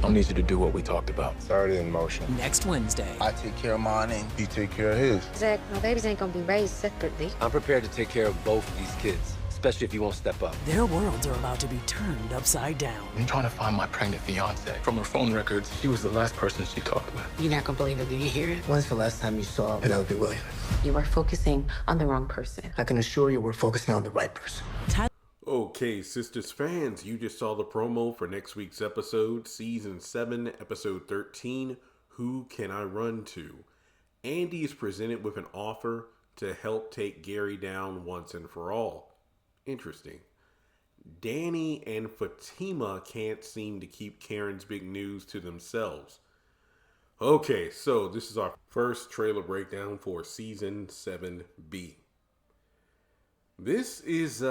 I need you to do what we talked about. It's already in motion. Next Wednesday. I take care of mine and he take care of his. Zach, my babies ain't gonna be raised separately. I'm prepared to take care of both of these kids, especially if you won't step up. Their worlds are about to be turned upside down. I'm trying to find my pregnant fiance. From her phone records, she was the last person she talked with. You're not gonna believe it when you hear it. When's the last time you saw Penelope Williams? You are focusing on the wrong person. I can assure you we're focusing on the right person. Okay, Sistas fans, you just saw the promo for next week's episode, Season 7, Episode 13, Who Can I Run To? Andy is presented with an offer to help take Gary down once and for all. Interesting. Danny and Fatima can't seem to keep Karen's big news to themselves. Okay, so this is our first trailer breakdown for Season 7B. This is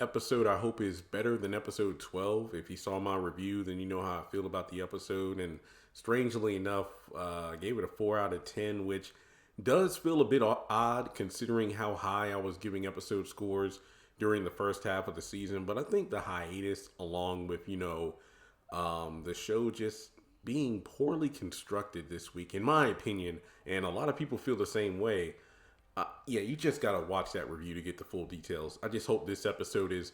episode I hope is better than episode 12. If you saw my review, then you know how I feel about the episode. And strangely enough, I gave it a 4 out of 10, which does feel a bit odd considering how high I was giving episode scores during the first half of the season. But I think the hiatus, along with, the show just being poorly constructed this week, in my opinion, and a lot of people feel the same way. You just got to watch that review to get the full details. I just hope this episode is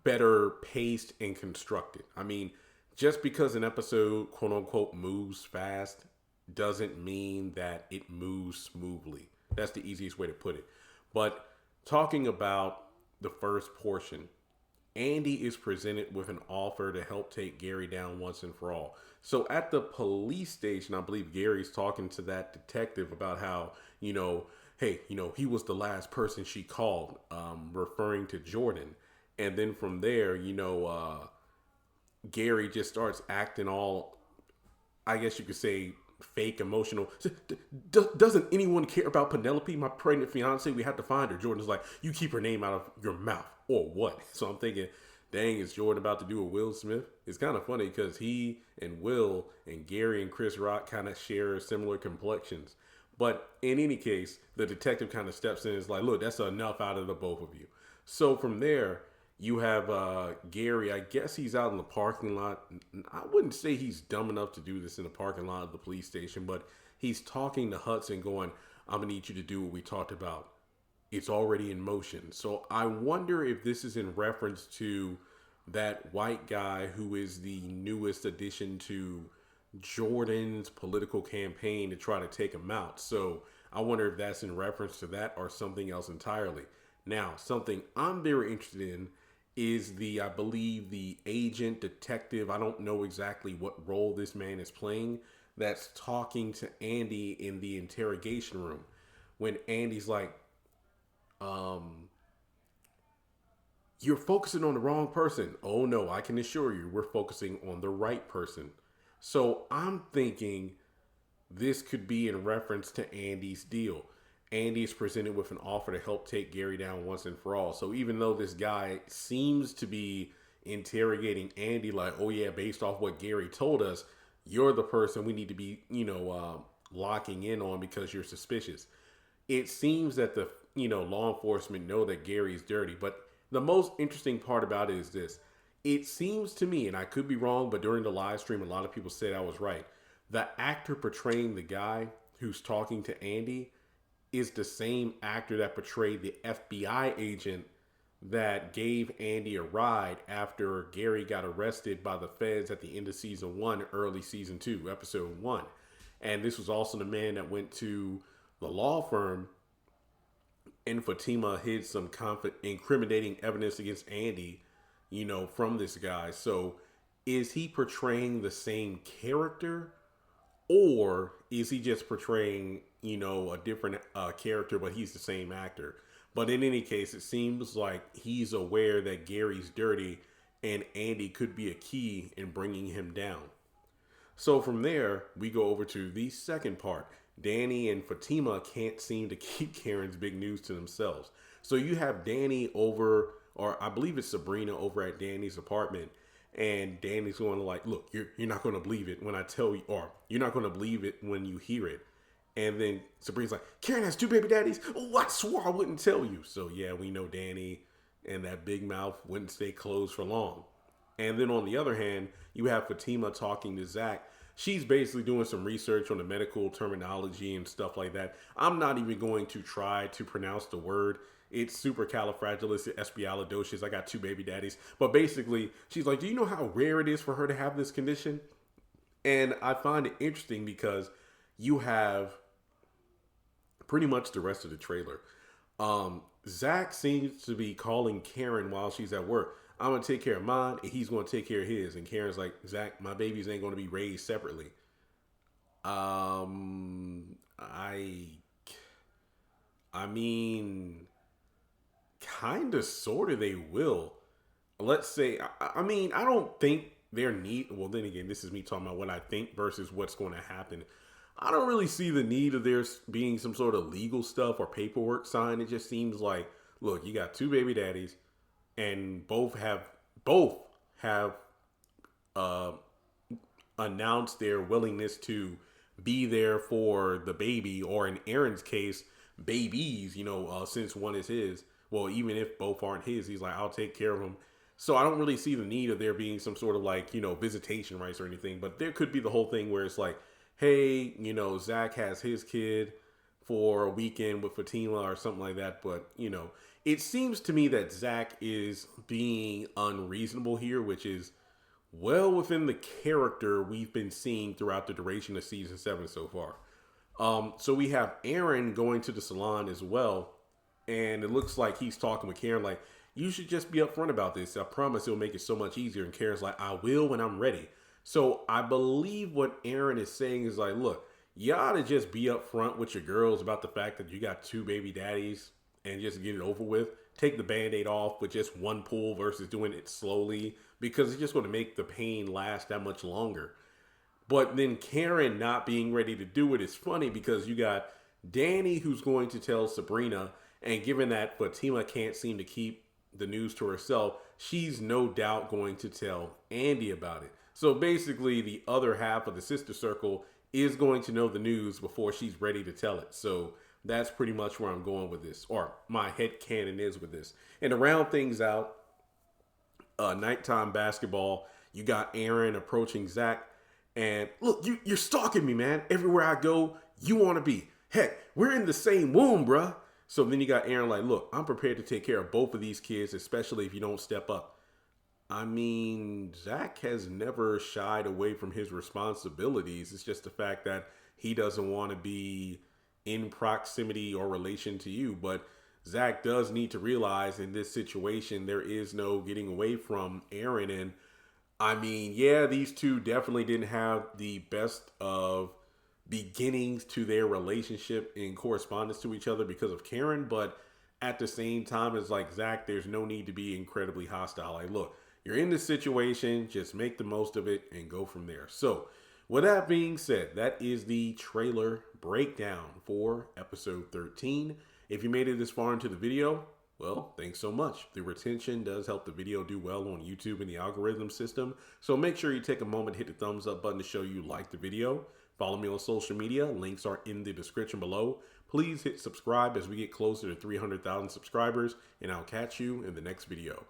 better paced and constructed. I mean, just because an episode, quote unquote, moves fast doesn't mean that it moves smoothly. That's the easiest way to put it. But talking about the first portion, Andy is presented with an offer to help take Gary down once and for all. So at the police station, I believe Gary's talking to that detective about how, hey, he was the last person she called, referring to Jordan. And then from there, Gary just starts acting all, I guess you could say, fake emotional. Doesn't anyone care about Penelope, my pregnant fiance? We have to find her. Jordan's like, you keep her name out of your mouth or what? So I'm thinking, dang, is Jordan about to do a Will Smith? It's kind of funny because he and Will and Gary and Chris Rock kind of share similar complexions. But in any case, the detective kind of steps in and is like, look, that's enough out of the both of you. So from there, you have Gary. I guess he's out in the parking lot. I wouldn't say he's dumb enough to do this in the parking lot of the police station, but he's talking to Hudson going, I'm going to need you to do what we talked about. It's already in motion. So I wonder if this is in reference to that white guy who is the newest addition to Jordan's political campaign to try to take him out. So I wonder if that's in reference to that or something else entirely. Now, something I'm very interested in is I believe the agent detective. I don't know exactly what role this man is playing, that's talking to Andy in the interrogation room when Andy's like, you're focusing on the wrong person. Oh no, I can assure you we're focusing on the right person. So I'm thinking this could be in reference to Andy's deal. Andy is presented with an offer to help take Gary down once and for all. So even though this guy seems to be interrogating Andy like, oh yeah, based off what Gary told us, you're the person we need to be, locking in on because you're suspicious. It seems that the, law enforcement know that Gary's dirty. But the most interesting part about it is this. It seems to me, and I could be wrong, but during the live stream, a lot of people said I was right. The actor portraying the guy who's talking to Andy is the same actor that portrayed the FBI agent that gave Andy a ride after Gary got arrested by the feds at the end of season 1, early season 2, episode 1. And this was also the man that went to the law firm and Fatima hid some incriminating evidence against Andy, from this guy. So is he portraying the same character, or is he just portraying, a different character, but he's the same actor? But in any case, it seems like he's aware that Gary's dirty and Andy could be a key in bringing him down. So from there, we go over to the second part. Danny and Fatima can't seem to keep Karen's big news to themselves. So you have Danny over, or I believe it's Sabrina over at Danny's apartment. And Danny's going to like, look, you're not going to believe it when I tell you, or you're not going to believe it when you hear it. And then Sabrina's like, Karen has 2 baby daddies? Oh, I swore I wouldn't tell you. So yeah, we know Danny and that big mouth wouldn't stay closed for long. And then on the other hand, you have Fatima talking to Zach. She's basically doing some research on the medical terminology and stuff like that. I'm not even going to try to pronounce the word. It's supercalifragilisticexpialidocious. I got 2 baby daddies. But basically, she's like, do you know how rare it is for her to have this condition? And I find it interesting because you have pretty much the rest of the trailer. Zach seems to be calling Karen while she's at work. I'm going to take care of mine, and he's going to take care of his. And Karen's like, Zach, my babies ain't going to be raised separately. I mean, kind of, sort of they will. Let's say, I mean, I don't think their need, well, then again, this is me talking about what I think versus what's going to happen. I don't really see the need of there being some sort of legal stuff or paperwork signed. It just seems like, look, you got 2 baby daddies, and both have announced their willingness to be there for the baby, or in Aaron's case, babies, since one is his. Well, even if both aren't his, he's like, I'll take care of them. So I don't really see the need of there being some sort of like, visitation rights or anything. But there could be the whole thing where it's like, hey, Zach has his kid for a weekend with Fatima or something like that. But, it seems to me that Zach is being unreasonable here, which is well within the character we've been seeing throughout the duration of season 7 so far. So we have Aaron going to the salon as well. And it looks like he's talking with Karen like, you should just be upfront about this. I promise it'll make it so much easier. And Karen's like, I will when I'm ready. So I believe what Aaron is saying is like, look, you ought to just be upfront with your girls about the fact that you got 2 baby daddies and just get it over with. Take the Band-Aid off with just one pull versus doing it slowly, because it's just going to make the pain last that much longer. But then Karen not being ready to do it is funny, because you got Danny who's going to tell Sabrina, and given that Fatima can't seem to keep the news to herself, she's no doubt going to tell Andy about it. So basically the other half of the sister circle is going to know the news before she's ready to tell it. So that's pretty much where I'm going with this, or my headcanon is with this. And to round things out, nighttime basketball, you got Aaron approaching Zach, and look, you're stalking me, man. Everywhere I go, you want to be. Heck, we're in the same womb, bruh. So then you got Aaron like, look, I'm prepared to take care of both of these kids, especially if you don't step up. I mean, Zach has never shied away from his responsibilities. It's just the fact that he doesn't want to be in proximity or relation to you. But Zach does need to realize in this situation, there is no getting away from Aaron. And I mean, yeah, these two definitely didn't have the best of beginnings to their relationship in correspondence to each other because of Karen. But at the same time, it's like, Zach, there's no need to be incredibly hostile. Like, look, you're in this situation, just make the most of it and go from there. So with that being said, that is the trailer breakdown for episode 13. If you made it this far into the video, well, thanks so much. The retention does help the video do well on YouTube and the algorithm system. So make sure you take a moment, hit the thumbs up button to show you like the video. Follow me on social media. Links are in the description below. Please hit subscribe as we get closer to 300,000 subscribers, and I'll catch you in the next video.